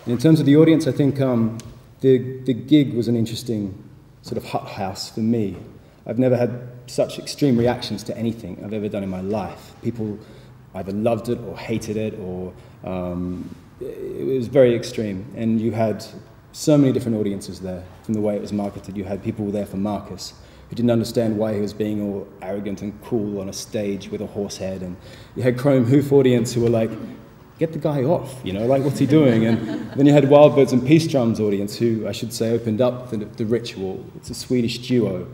And in terms of the audience, I think the gig was an interesting sort of hothouse for me. I've never had such extreme reactions to anything I've ever done in my life. People either loved it or hated it, or it was very extreme. And you had so many different audiences there from the way it was marketed. You had people there for Marcus, who didn't understand why he was being all arrogant and cool on a stage with a horse head. And you had Chrome Hoof audience who were like, get the guy off, you know, like, what's he doing? And then you had Wildbirds and Peace Drums audience, who I should say opened up the ritual. It's a Swedish duo.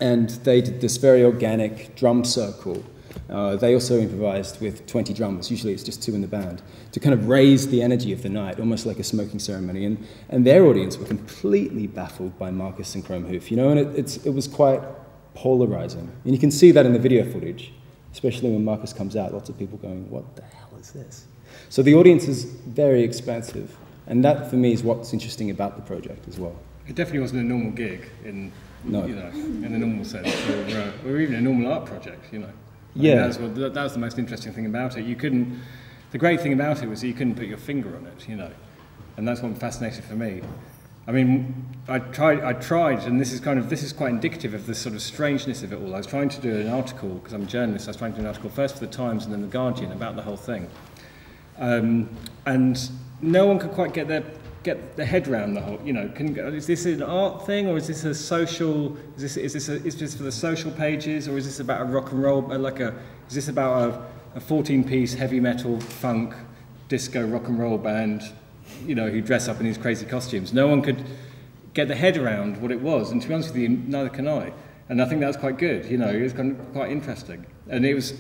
And they did this very organic drum circle. They also improvised with 20 drummers, usually it's just 2 in the band, to kind of raise the energy of the night, almost like a smoking ceremony. And their audience were completely baffled by Marcus and Chrome Hoof, you know, and it was quite polarizing. And you can see that in the video footage, especially when Marcus comes out, lots of people going, what the hell is this? So the audience is very expansive, and that for me is what's interesting about the project as well. It definitely wasn't a normal gig in, no. You know, in the normal sense, or even a normal art project, you know. Yeah. That was the most interesting thing about it. The great thing about it was that you couldn't put your finger on it, you know, and that's what fascinated for me. I mean, I tried, and this is quite indicative of the sort of strangeness of it all. I was trying to do an article, because I'm a journalist, I was trying to do an article first for the Times and then the Guardian about the whole thing. And no one could quite get their head around the whole, you know, is this an art thing, or is this a social, is this for the social pages, or is this about a rock and roll, is this about a 14-piece heavy metal, funk, disco, rock and roll band, you know, who dress up in these crazy costumes? No one could get their head around what it was, and to be honest with you, neither can I. And I think that was quite good, you know, it was kind of quite interesting. And it was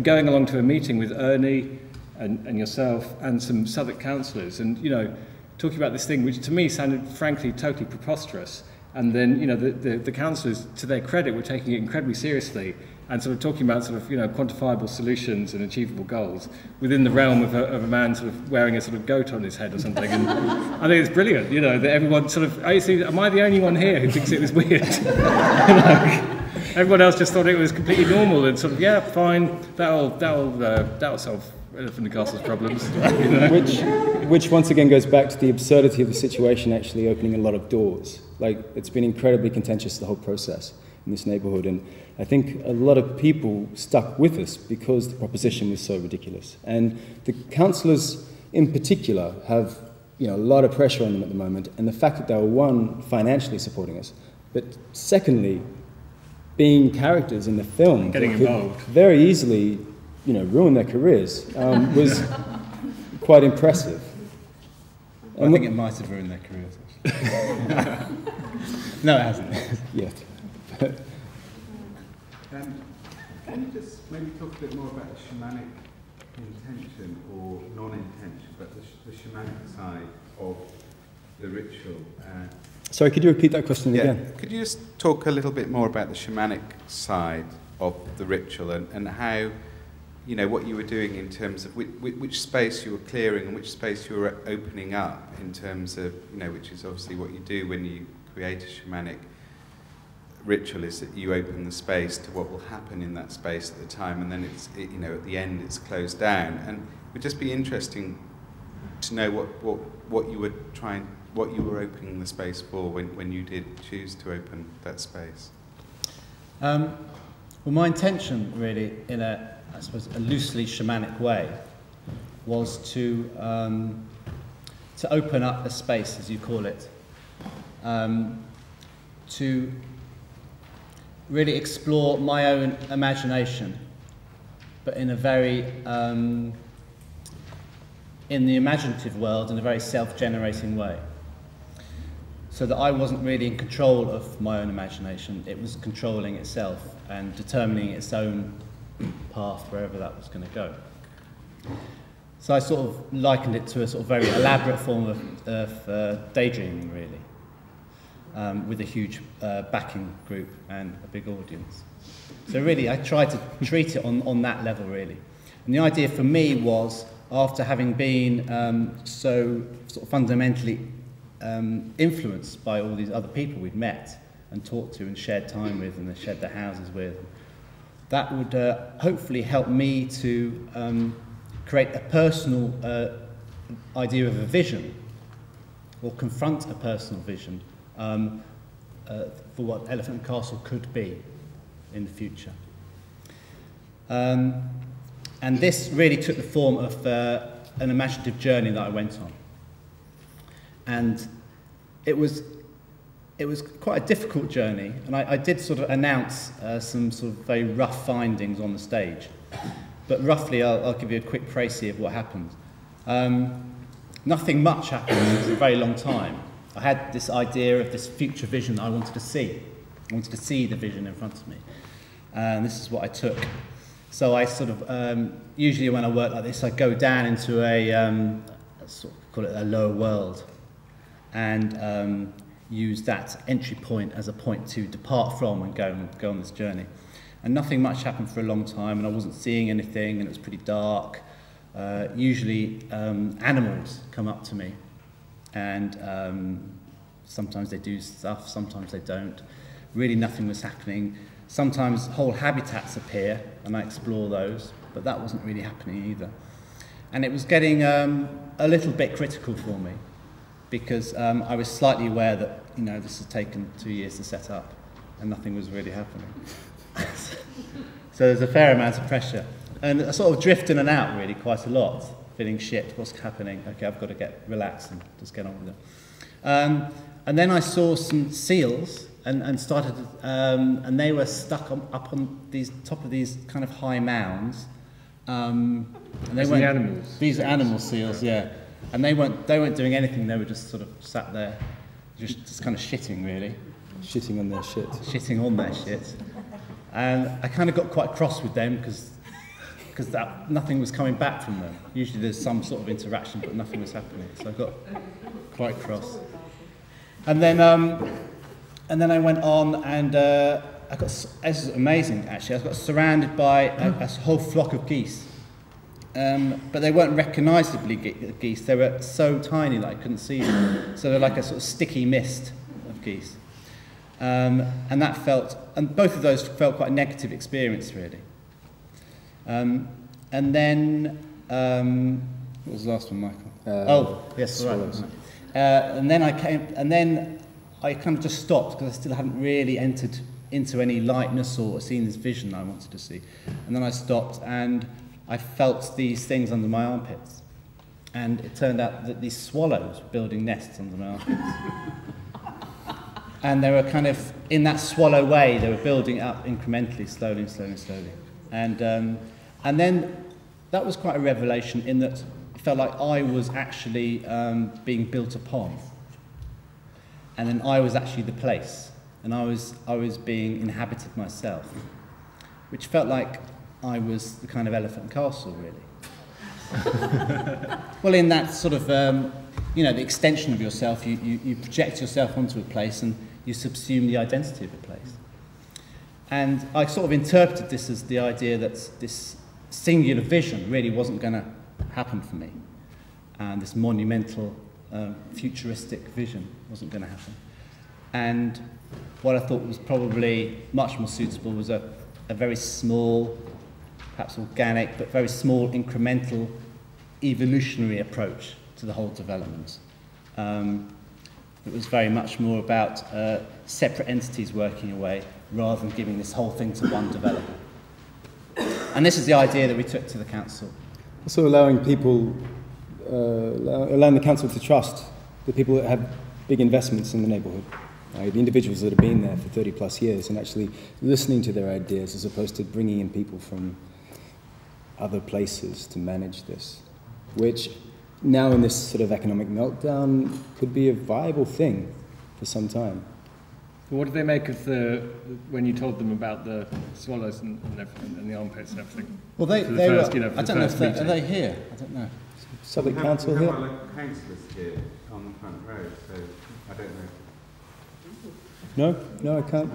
going along to a meeting with Ernie and yourself and some Southwark councillors, and, you know, talking about this thing which to me sounded frankly totally preposterous, and then, you know, the councillors, to their credit, were taking it incredibly seriously and sort of talking about sort of, you know, quantifiable solutions and achievable goals within the realm of a man sort of wearing a sort of goat on his head or something. And I think it's brilliant, you know, that everyone sort of, am I the only one here who thinks it was weird? Everyone else just thought it was completely normal and sort of, yeah, fine, that'll solve Elephant and Castle's problems. You know? Which once again goes back to the absurdity of the situation actually opening a lot of doors. Like, it's been incredibly contentious, the whole process in this neighbourhood, and I think a lot of people stuck with us because the proposition was so ridiculous. And the councillors in particular have, you know, a lot of pressure on them at the moment, and the fact that they were, one, financially supporting us, but secondly, being characters in the film, getting involved, very easily, you know, ruin their careers, was quite impressive. I think it might have ruined their careers, actually. No, it hasn't. Yet. Can you just maybe talk a bit more about the shamanic intention or non-intention, but the shamanic side of the ritual? Sorry, could you repeat that question again? Could you just talk a little bit more about the shamanic side of the ritual and how, you know, what you were doing in terms of which space you were clearing and which space you were opening up in terms of, you know, which is obviously what you do when you create a shamanic ritual, is that you open the space to what will happen in that space at the time, and then you know, at the end it's closed down. And it would just be interesting to know what you were opening the space for when you did choose to open that space. Well, my intention really, in a loosely shamanic way, was to open up a space, as you call it, to really explore my own imagination, but in a very, in the imaginative world, in a very self-generating way. So that I wasn't really in control of my own imagination, it was controlling itself and determining its own path wherever that was going to go. So I sort of likened it to a sort of very elaborate form of daydreaming, really. With a huge backing group and a big audience. So really, I tried to treat it on that level, really. And the idea for me was, after having been so sort of fundamentally influenced by all these other people we've met and talked to and shared time with and shared their houses with, that would hopefully help me to create a personal idea of a vision, or confront a personal vision for what Elephant and Castle could be in the future. And this really took the form of an imaginative journey that I went on. And it was quite a difficult journey, and I did sort of announce some sort of very rough findings on the stage. But roughly, I'll give you a quick précis of what happened. Nothing much happened for a very long time. I had this idea of this future vision that I wanted to see. I wanted to see the vision in front of me. And this is what I took. So I sort of, usually when I work like this, I go down into a sort of call it a lower world, and use that entry point as a point to depart from and go on this journey. And nothing much happened for a long time, and I wasn't seeing anything, and it was pretty dark. Usually animals come up to me, and sometimes they do stuff, sometimes they don't. Really nothing was happening. Sometimes whole habitats appear, and I explore those, but that wasn't really happening either. And it was getting a little bit critical for me, because I was slightly aware that, you know, this has taken 2 years to set up, and nothing was really happening. So there's a fair amount of pressure. And I sort of drift in and out really quite a lot, feeling shit, what's happening? Okay, I've got to get relaxed and just get on with it. And then I saw some seals and started, and they were stuck up on these top of these kind of high mounds. And they weren't, the animals? These are animal seals, yeah. And they weren't doing anything, they were just sort of sat there, just kind of shitting really. Shitting on their shit. Shitting on their shit. And I kind of got quite cross with them because nothing was coming back from them. Usually there's some sort of interaction, but nothing was happening. So I got quite cross. And then I went on, and this is amazing actually. I got surrounded by a whole flock of geese. But they weren't recognisably geese. They were so tiny that I couldn't see them. So they're like a sort of sticky mist of geese. And both of those felt quite a negative experience, really. And then, what was the last one, Michael? Yes, right. And then I kind of just stopped because I still hadn't really entered into any lightness or seen this vision I wanted to see. And then I stopped, and I felt these things under my armpits. And it turned out that these swallows were building nests under my armpits. And they were kind of, in that swallow way, they were building up incrementally, slowly. And then that was quite a revelation, in that it felt like I was actually being built upon. And then I was actually the place. And I was being inhabited myself. Which felt like I was the kind of Elephant and Castle, really. Well, in that sort of, you know, the extension of yourself, you project yourself onto a place and you subsume the identity of a place. And I sort of interpreted this as the idea that this singular vision really wasn't going to happen for me. And this monumental, futuristic vision wasn't going to happen. And what I thought was probably much more suitable was a very small, perhaps organic, but very small, incremental, evolutionary approach to the whole development. It was very much more about separate entities working away rather than giving this whole thing to one developer. And this is the idea that we took to the council. Also allowing people, allowing the council to trust the people that have big investments in the neighbourhood. The individuals that have been there for 30 plus years, and actually listening to their ideas as opposed to bringing in people from other places to manage this, which now in this sort of economic meltdown could be a viable thing for some time. What did they make of when you told them about the swallows and everything, and the armpits and everything? Well, they were, I don't know if are they here? I don't know. Southwark Council here? We have our local councillors here on the front row, so I don't know. No, I can't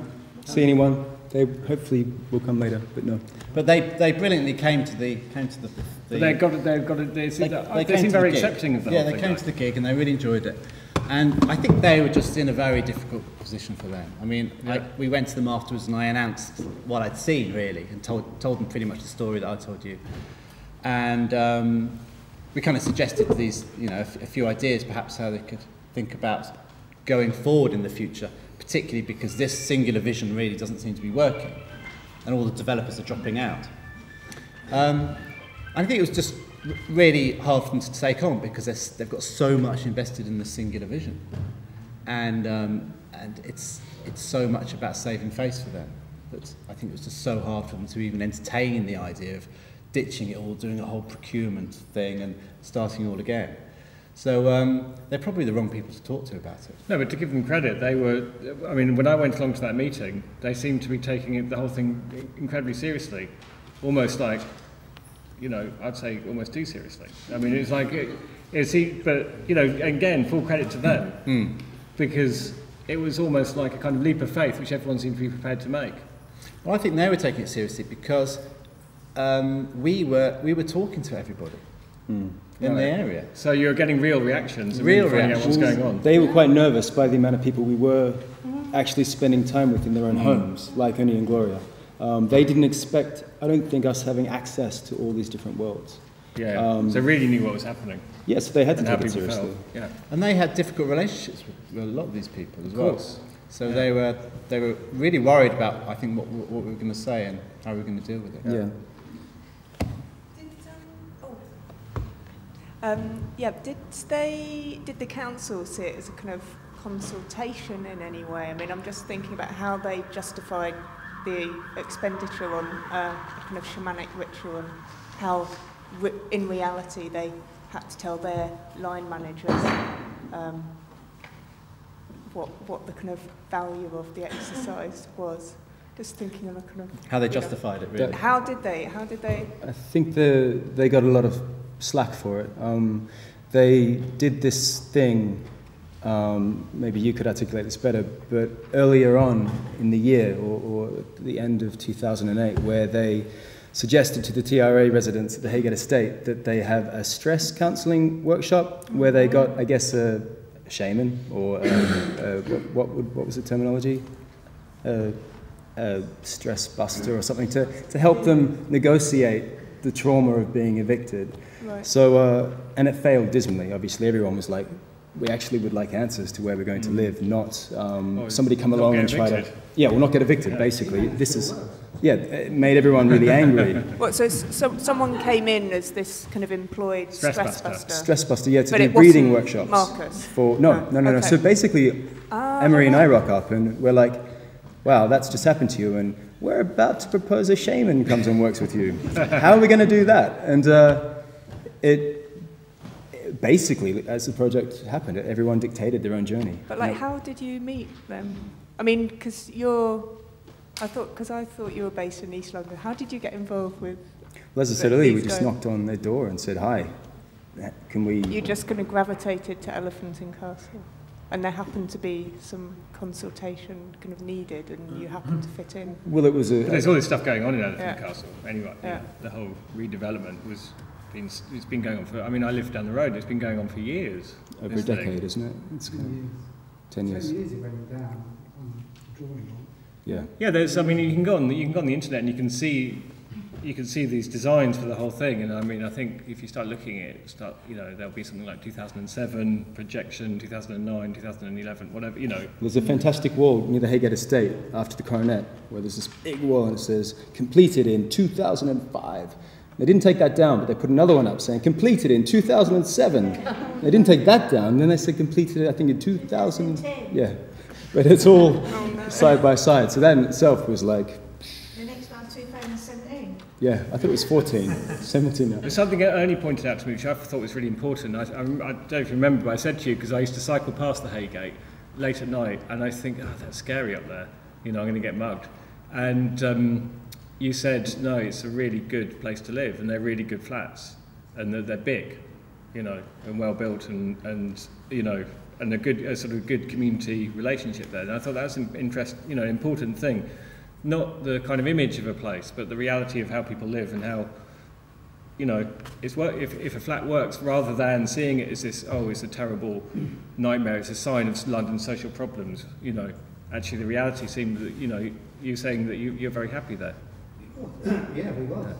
see anyone. They hopefully will come later, but no. But they brilliantly came to the. They seem very accepting of that. Yeah, they came to the gig and they really enjoyed it. And I think they were just in a very difficult position for them. I mean, we went to them afterwards and I announced what I'd seen, really, and told them pretty much the story that I told you. And we kind of suggested these, you know, a few ideas perhaps how they could think about going forward in the future, particularly because this singular vision really doesn't seem to be working and all the developers are dropping out. I think it was just really hard for them to take on because they've got so much invested in the singular vision, and it's so much about saving face for them that I think it was just so hard for them to even entertain the idea of ditching it all, doing a whole procurement thing and starting all again. So they're probably the wrong people to talk to about it. No, but to give them credit, they were, I mean, when I went along to that meeting, they seemed to be taking the whole thing incredibly seriously, almost like, you know, I'd say almost too seriously. I mean, it's like, but, you know, again, full credit to them, because it was almost like a kind of leap of faith, which everyone seemed to be prepared to make. Well, I think they were taking it seriously because we were talking to everybody in the area. So you're getting real reactions. And Real finding out what's reactions. going on. They were quite nervous by the amount of people we were actually spending time with in their own homes, like Ernie and Gloria. They didn't expect, I don't think, us having access to all these different worlds. Yeah, so really knew what was happening. Yes, they had to And how take it people seriously. felt. Yeah. And they had difficult relationships with a lot of these people as Of well. course. So they were really worried about, I think, what we were going to say and how we were going to deal with it. Yeah. Did the council see it as a kind of consultation in any way? I mean, I'm just thinking about how they justified the expenditure on a kind of shamanic ritual and how, in reality, they had to tell their line managers what the kind of value of the exercise was. Just thinking of a kind of How they justified it, really. How did they? I think they got a lot of slack for it. They did this thing, maybe you could articulate this better, but earlier on in the year, or at the end of 2008, where they suggested to the TRA residents at the Haygate Estate that they have a stress counselling workshop where they got, I guess, a shaman, or what was the terminology? A stress buster or something to help them negotiate the trauma of being evicted. Right. So, and it failed dismally. Obviously, everyone was like, we actually would like answers to where we're going to live, not somebody come along and try to... Yeah, we'll not get evicted, basically. This is... Yeah, it made everyone really angry. What, so someone came in as this kind of employed stress buster? Stress buster, yeah, to But do it breathing wasn't workshops. Marcus? No. Okay. So basically, Emery and I rock up and we're like, wow, that's just happened to you, and we're about to propose a shaman comes and works with you. How are we going to do that? And it basically, as the project happened, everyone dictated their own journey. But like, how did you meet them? I mean, because I thought you were based in East London. How did you get involved with? Well, as I said earlier, we just knocked on their door and said, hi, can we... You just kind of gravitated to Elephant and Castle, and there happened to be some consultation kind of needed, and you happened to fit in. Well, it was There's all this stuff going on in Elephant Yeah. Castle. Anyway, Yeah. The whole redevelopment it's been going on for. I mean, I live down the road. It's been going on for years. over a this thing. decade, isn't it? It's kind of 10 years. 10 years it went down on the drawing board. Yeah. Yeah, there's. I mean, you can go on the internet and you can see these designs for the whole thing. And I mean, I think if you start looking at it, there'll be something like 2007 projection, 2009, 2011, whatever. You know. There's a fantastic wall near the Haygate Estate after the Coronet, where there's this big wall and it says, completed in 2005. They didn't take that down, but they put another one up saying, completed in 2007. They didn't take that down, and then they said completed, I think, in 2000. Yeah. But it's all side by side. So that in itself was like... The next one's 2017. Yeah, I thought it was 14, 17 now. There's something that Ernie pointed out to me, which I thought was really important. I don't know if you remember, but I said to you, because I used to cycle past the Haygate late at night, and I think, that's scary up there. You know, I'm going to get mugged. And you said, no, it's a really good place to live, and they're really good flats, and they're big, you know, and well built, and you know, and a sort of good community relationship there. And I thought that was an important thing. Not the kind of image of a place, but the reality of how people live and how, you know, if a flat works, rather than seeing it as this, it's a terrible nightmare, it's a sign of London's social problems, you know, actually the reality seemed that, you know, you saying that you're very happy there. Yeah, we were.